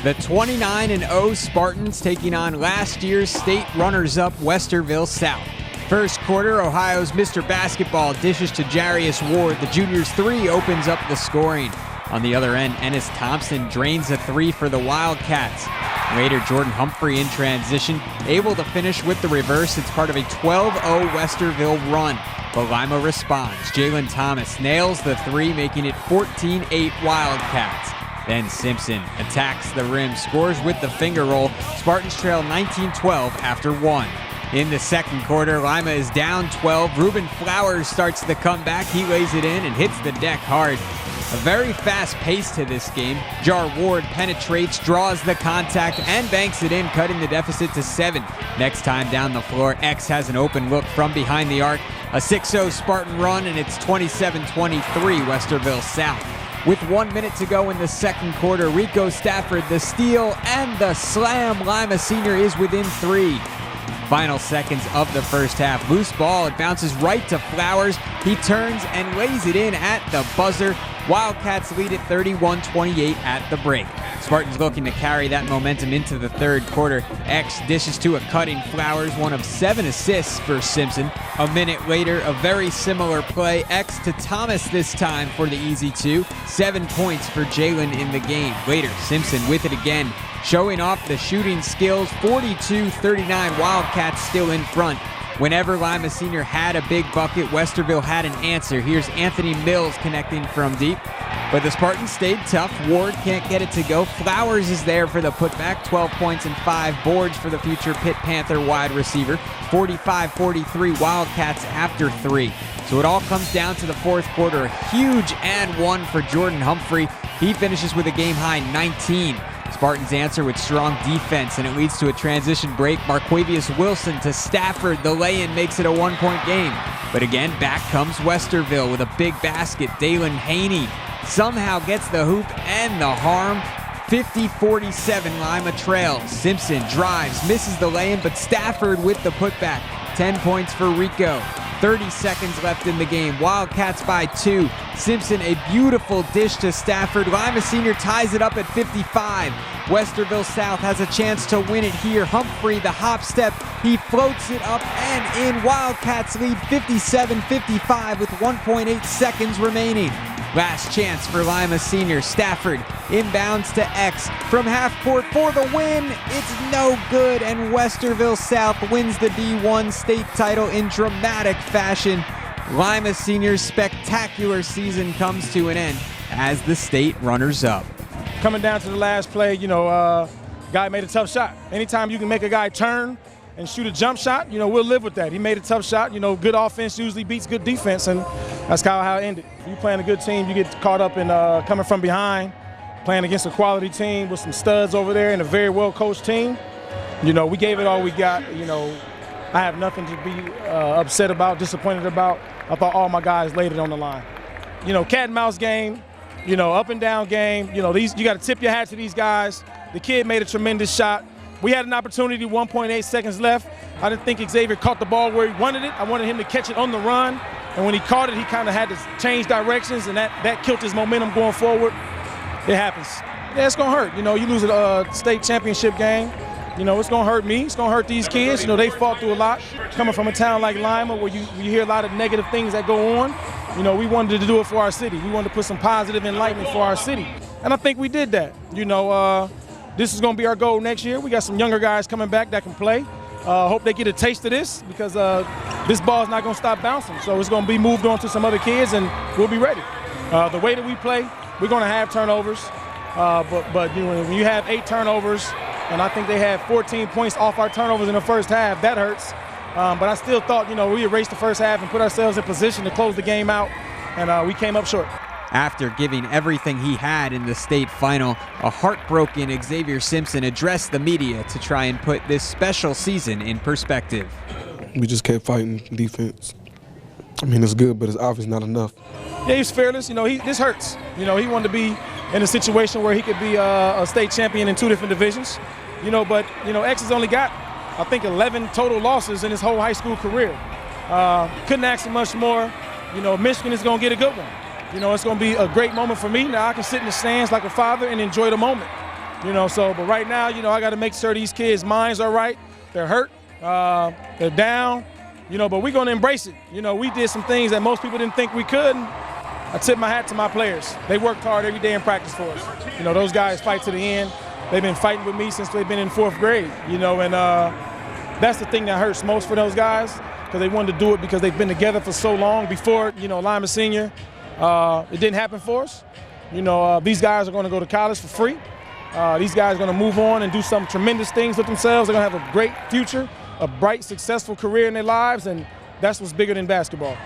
The 29-0 Spartans taking on last year's state runners-up Westerville South. First quarter, Ohio's Mr. Basketball dishes to Jarius Ward. The junior's three opens up the scoring. On the other end, Ennis Thompson drains a three for the Wildcats. Later, Jordan Humphrey in transition, able to finish with the reverse. It's part of a 12-0 Westerville run. But Lima responds. Jalen Thomas nails the three, making it 14-8 Wildcats. Then Simpson attacks the rim, scores with the finger roll. Spartans trail 19-12 after one. In the second quarter, Lima is down 12. Ruben Flowers starts the comeback. He lays it in and hits the deck hard. A very fast pace to this game. Jar Ward penetrates, draws the contact, and banks it in, cutting the deficit to 7. Next time down the floor, X has an open look from behind the arc. A 6-0 Spartan run, and it's 27-23 Westerville South. With 1 minute to go in the second quarter, Rico Stafford, the steal and the slam. Lima Senior is within 3. Final seconds of the first half. Loose ball, it bounces right to Flowers. He turns and lays it in at the buzzer. Wildcats lead it 31-28 at the break. Spartans looking to carry that momentum into the third quarter. X dishes to a cutting Flowers, one of 7 assists for Simpson. A minute later, a very similar play. X to Thomas this time for the easy 2. 7 points for Jalen in the game. Later, Simpson with it again, showing off the shooting skills. 42-39, Wildcats still in front. Whenever Lima Senior had a big bucket, Westerville had an answer. Here's Anthony Mills connecting from deep. But the Spartans stayed tough. Ward can't get it to go. Flowers is there for the putback. 12 points and 5 boards for the future Pitt Panther wide receiver. 45-43 Wildcats after 3. So it all comes down to the fourth quarter. A huge and one for Jordan Humphrey. He finishes with a game-high 19. Spartans answer with strong defense, and it leads to a transition break. Marquavius Wilson to Stafford. The lay-in makes it a 1-point game. But again, back comes Westerville with a big basket. Dalen Haney somehow gets the hoop and the harm. 50-47, Lima trails. Simpson drives, misses the lay-in, but Stafford with the putback. 10 points for Rico. 30 seconds left in the game. Wildcats by 2. Simpson, a beautiful dish to Stafford. Lima Senior ties it up at 55. Westerville South has a chance to win it here. Humphrey, the hop step. He floats it up and in. Wildcats lead 57-55 with 1.8 seconds remaining. Last chance for Lima Senior. Stafford inbounds to X from half court for the win. It's no good, and Westerville South wins the D1 state title in dramatic fashion. Lima Senior's spectacular season comes to an end as the state runners-up. Coming down to the last play, guy made a tough shot. Anytime you can make a guy turn and shoot a jump shot, we'll live with that. He made a tough shot. Good offense usually beats good defense, and that's how it ended. You playing a good team, you get caught up in coming from behind, playing against a quality team with some studs over there and a very well-coached team. We gave it all we got. I have nothing to be upset about, disappointed about. I thought all my guys laid it on the line. Cat and mouse game, up and down game. You got to tip your hat to these guys. The kid made a tremendous shot. We had an opportunity, 1.8 seconds left. I didn't think Xavier caught the ball where he wanted it. I wanted him to catch it on the run. And when he caught it, he kind of had to change directions, and that killed his momentum going forward. It happens. Yeah, it's going to hurt. You lose a state championship game. It's going to hurt me. It's going to hurt these kids. They fought through a lot. Coming from a town like Lima where you hear a lot of negative things that go on, we wanted to do it for our city. We wanted to put some positive enlightenment for our city. And I think we did that. This is going to be our goal next year. We got some younger guys coming back that can play. Hope they get a taste of this because this ball is not going to stop bouncing. So it's going to be moved on to some other kids, and we'll be ready. The way that we play, we're going to have turnovers. But when you have 8 turnovers, and I think they had 14 points off our turnovers in the first half, that hurts. But I still thought, we erased the first half and put ourselves in position to close the game out, and we came up short. After giving everything he had in the state final, a heartbroken Xavier Simpson addressed the media to try and put this special season in perspective. We just kept fighting defense. It's good, but it's obviously not enough. Yeah, he's fearless. This hurts. He wanted to be in a situation where he could be a state champion in 2 different divisions. But X has only got, I think, 11 total losses in his whole high school career. Couldn't ask for much more. Michigan is going to get a good one. It's going to be a great moment for me. Now I can sit in the stands like a father and enjoy the moment. You know, so, but right now, you know, I got to make sure these kids' minds are right. They're hurt. They're down. You know, but we're going to embrace it. You know, we did some things that most people didn't think we could. And I tip my hat to my players. They worked hard every day in practice for us. You know, those guys fight to the end. They've been fighting with me since they've been in 4th grade. You know, and that's the thing that hurts most for those guys, because they wanted to do it because they've been together for so long before, you know, Lima Senior. It didn't happen for us. You know, these guys are going to go to college for free. These guys are going to move on and do some tremendous things with themselves. They're going to have a great future, a bright, successful career in their lives, and that's what's bigger than basketball.